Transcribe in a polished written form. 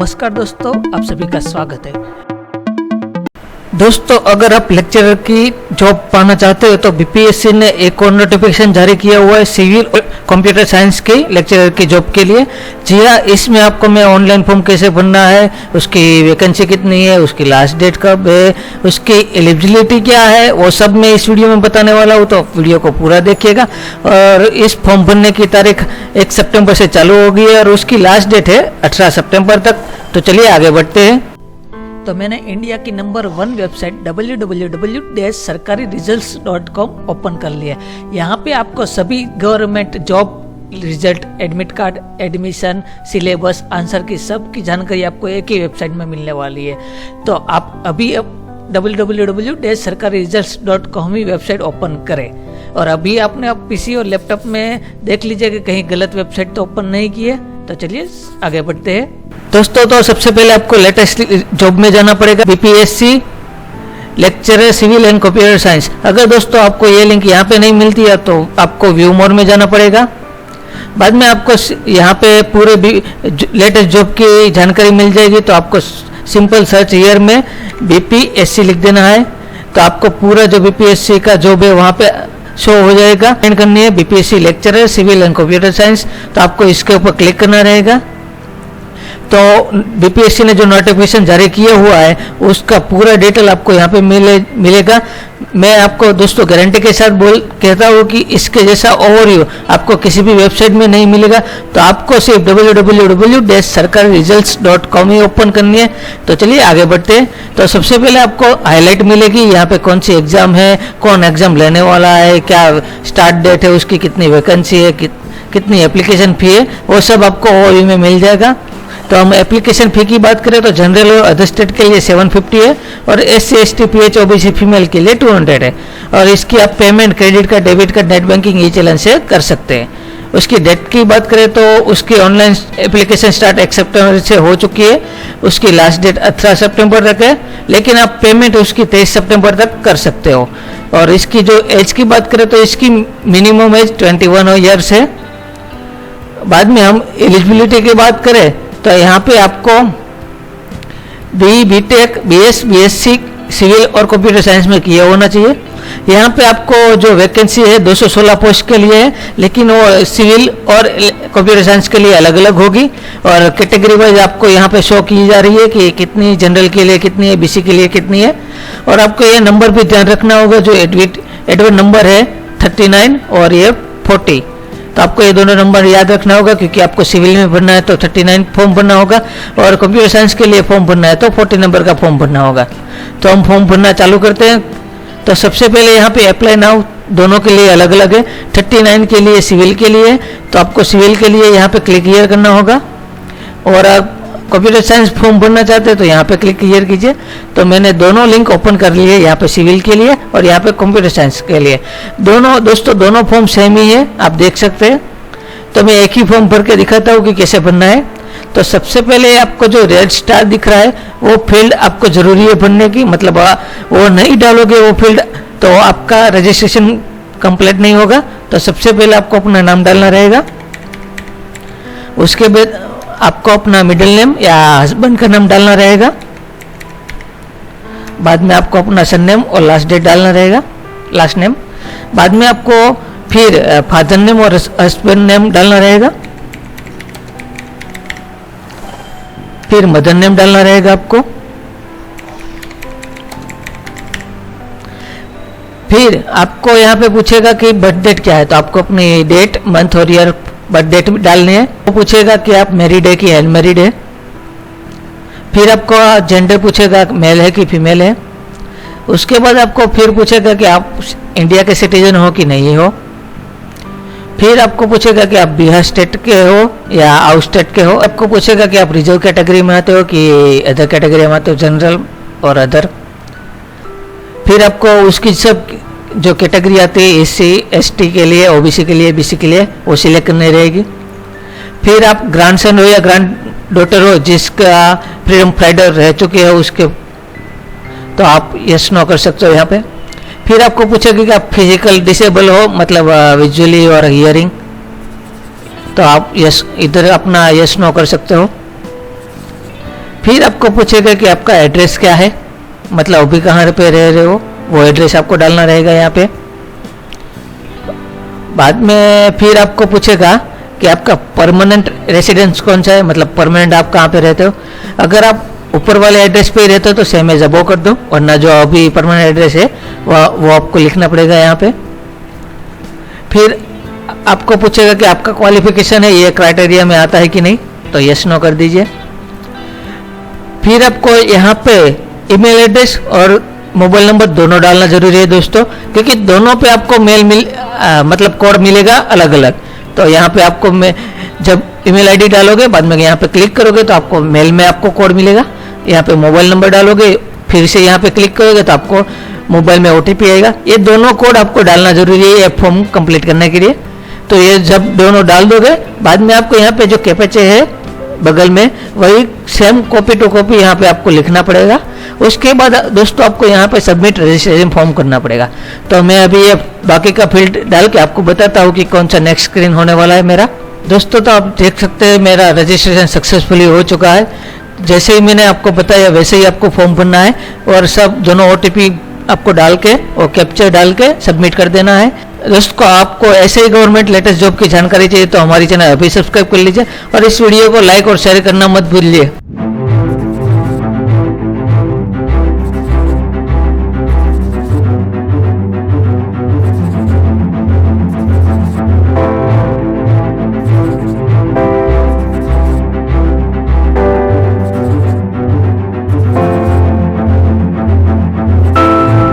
नमस्कार दोस्तों, आप सभी का स्वागत है। दोस्तों, अगर आप लेक्चरर की जॉब पाना चाहते हो तो बीपीएससी ने एक और नोटिफिकेशन जारी किया हुआ है सिविल और कंप्यूटर साइंस की लेक्चरर की जॉब के लिए। जी हाँ, इसमें आपको मैं ऑनलाइन फॉर्म कैसे भरना है, उसकी वैकेंसी कितनी है, उसकी लास्ट डेट कब है, उसकी एलिजिबिलिटी क्या है, वो सब मैं इस वीडियो में बताने वाला हूँ। तो वीडियो को पूरा देखिएगा। और इस फॉर्म भरने की तारीख 1 सितंबर से चालू होगी और उसकी लास्ट डेट है 18 सितंबर तक। तो चलिए आगे बढ़ते हैं। तो मैंने इंडिया की नंबर 1 वेबसाइट www.sarkariresults.com ओपन कर लिया। यहाँ पे आपको सभी government job result, admit card, admission, syllabus, answer की सब की जानकारी आपको एक ही वेबसाइट में मिलने वाली है। तो आप अभी www.sarkariresults.com ही वेबसाइट ओपन करें। और अभी आपने आप पीसी और लैपटॉप में देख लीजिए कि कहीं गलत वेबसाइट तो ओपन नहीं की है। तो चलिए आगे बढ़ते हैं। दोस्तों, तो सबसे पहले आपको लेटेस्ट जॉब में जाना पड़ेगा, BPSC lecturer civil and computer science. अगर दोस्तों आपको ये लिंक यहाँ पे नहीं मिलती है तो आपको व्यू मोर में जाना पड़ेगा। बाद में आपको यहाँ पे पूरे लेटेस्ट जॉब की जानकारी मिल जाएगी। तो आपको सिंपल सर्च हियर में बीपीएससी लिख देना है। तो आपको पूरा जो बीपीएससी का जॉब है वहाँ पे शो हो जाएगा। एंड करनी है BPSC lecturer civil and computer science. तो आपको इसके ऊपर क्लिक करना रहेगा। तो बीपीएससी ने जो नोटिफिकेशन जारी किया हुआ है उसका पूरा डिटेल आपको यहाँ पे मिलेगा। मैं आपको दोस्तों गारंटी के साथ कहता हूँ कि इसके जैसा ओवरव्यू आपको किसी भी वेबसाइट में नहीं मिलेगा। तो आपको सिर्फ www.sarkariresults.com ही ओपन करनी है। तो चलिए आगे बढ़ते हैं। तो सबसे पहले आपको हाईलाइट मिलेगी यहाँ पे कौन सी एग्जाम है, कौन एग्जाम लेने वाला है, क्या स्टार्ट डेट है, उसकी कितनी वैकेंसी है, कितनी एप्लीकेशन फी है, वो सब आपको ओवरव्यू में मिल जाएगा। तो हम एप्लीकेशन फ़ी की बात करें तो जनरल और अदर स्टेट के लिए 750 है और SC ST PH OBC female के लिए 200 है। और इसकी आप payment credit card, debit card, net banking E challan से कर सकते हैं। उसकी डेट की बात करें तो उसकी ऑनलाइन एप्लीकेशन स्टार्ट 1 सितंबर से हो चुकी है। उसकी लास्ट डेट 18 सितंबर तक है, लेकिन आप पेमेंट उसकी 23 सितंबर तक कर सकते हो। और इसकी जो एज की बात करें तो इसकी मिनिमम एज 21 ईयर्स है। बाद में हम एलिजिबिलिटी की बात करें तो यहाँ पे आपको BTech, BS, BSc सिविल और कंप्यूटर साइंस में किया होना चाहिए। यहाँ पे आपको जो वैकेंसी है 216 पोस्ट के लिए है, लेकिन वो सिविल और कंप्यूटर साइंस के लिए अलग अलग होगी। और कैटेगरी वाइज आपको यहाँ पे शो की जा रही है कि कितनी जनरल के लिए कितनी है, BC के लिए कितनी है। और आपको ये नंबर भी ध्यान रखना होगा, जो एडमिट नंबर है 39 और ये 40। तो आपको ये दोनों नंबर याद रखना होगा, क्योंकि आपको सिविल में भरना है तो 39 फॉर्म भरना होगा और कंप्यूटर साइंस के लिए फॉर्म भरना है तो 40 नंबर का फॉर्म भरना होगा। तो हम फॉर्म भरना चालू करते हैं। तो सबसे पहले यहाँ पे अप्लाई नाउ दोनों के लिए अलग अलग है। 39 के लिए सिविल के लिए, तो आपको सिविल के लिए यहाँ पे क्लिक हियर करना होगा। और आप कंप्यूटर साइंस फॉर्म भरना चाहते हैं तो यहाँ पे क्लिक हियर कीजिए। तो मैंने दोनों लिंक ओपन कर लिए, यहाँ पे सिविल के लिए और यहाँ पे कंप्यूटर साइंस के लिए। दोनों फॉर्म सेम ही है, आप देख सकते हैं। तो मैं एक ही फॉर्म भर के दिखाता हूँ कि कैसे भरना है। तो सबसे पहले आपको जो रेड स्टार दिख रहा है वो फील्ड आपको जरूरी है भरने की, मतलब वो नहीं डालोगे वो फील्ड तो आपका रजिस्ट्रेशन कंप्लीट नहीं होगा। तो सबसे पहले आपको अपना नाम डालना रहेगा। उसके बाद आपको अपना मिडिल नेम या हस्बैंड का नाम डालना रहेगा। बाद में आपको अपना सरनेम और लास्ट डेट डालना रहेगा, लास्ट नेम। बाद में आपको फिर फादर नेम और हस्बैंड नेम डालना रहेगा। फिर मदर नेम डालना रहेगा आपको। फिर आपको यहाँ पे पूछेगा कि बर्थ डेट क्या है, तो आपको अपनी डेट, मंथ और ईयर, बर्थ डेट डालने हैं। वो पूछेगा कि आप मैरिड है कि अनमैरिड है। फिर आपको जेंडर पूछेगा मेल है कि फीमेल है। उसके बाद आपको फिर पूछेगा कि आप इंडिया के सिटीजन हो कि नहीं हो। फिर आपको पूछेगा कि आप बिहार स्टेट के हो या आउट स्टेट के हो। आपको पूछेगा कि आप रिजर्व कैटेगरी में आते हो कि अदर कैटेगरी में आते हो, जनरल और अदर। फिर आपको उसकी सब जो कैटेगरी आती है SC ST के लिए, OBC के लिए, BC के लिए, वो सिलेक्ट करनी रहेगी। फिर आप ग्रैंडसन हो या ग्रैंड डॉटर हो जिसका फ्रीडम फाइटर रह चुके हो उसके, तो आप यस नो कर सकते हो यहाँ पे। फिर आपको पूछेगा कि आप फिजिकल डिसेबल हो, मतलब विजुअली और हियरिंग, तो आप यस इधर अपना यस नो कर सकते हो। फिर आपको पूछेगा कि आपका एड्रेस क्या है, मतलब अभी कहाँ पे रह रहे हो, वो एड्रेस आपको डालना रहेगा यहाँ पे। बाद में फिर आपको पूछेगा कि आपका परमानेंट रेसिडेंस कौन सा है, मतलब परमानेंट आप कहाँ पे रहते हो। अगर आप ऊपर वाले एड्रेस पे ही रहते हो तो सेम एज अबो कर दो, वरना जो अभी परमानेंट एड्रेस है वो आपको लिखना पड़ेगा यहाँ पे। फिर आपको पूछेगा कि आपका क्वालिफिकेशन है ये क्राइटेरिया में आता है कि नहीं, तो यस नो कर दीजिए। फिर आपको यहाँ पे ईमेल एड्रेस और मोबाइल नंबर दोनों डालना जरूरी है दोस्तों, क्योंकि दोनों पे आपको मतलब कोड मिलेगा अलग अलग। तो यहाँ पे आपको जब ईमेल आईडी डालोगे, बाद में यहाँ पे क्लिक करोगे तो आपको मेल में आपको कोड मिलेगा। यहाँ पे मोबाइल नंबर डालोगे, फिर से यहाँ पे क्लिक करोगे तो आपको मोबाइल में OTP आएगा। ये दोनों कोड आपको डालना जरूरी है ये फॉर्म कंप्लीट करने के लिए। तो ये जब दोनों डाल दोगे, बाद में आपको यहाँ पे जो कैप्चा है बगल में, वही सेम कॉपी टू कॉपी यहाँ पे आपको लिखना पड़ेगा। उसके बाद दोस्तों आपको यहाँ पे सबमिट रजिस्ट्रेशन फॉर्म करना पड़ेगा। तो मैं अभी ये बाकी का फील्ड डाल के आपको बताता हूँ कि कौन सा नेक्स्ट स्क्रीन होने वाला है मेरा। दोस्तों तो आप देख सकते हैं मेरा रजिस्ट्रेशन सक्सेसफुली हो चुका है। जैसे ही मैंने आपको बताया वैसे ही आपको फॉर्म भरना है, और सब दोनों OTP आपको डाल के और कैप्चा डाल के सबमिट कर देना है। दोस्तों आपको ऐसे ही गवर्नमेंट लेटेस्ट जॉब की जानकारी चाहिए तो हमारी चैनल अभी सब्सक्राइब कर लीजिए, और इस वीडियो को लाइक और शेयर करना मत भूलिए।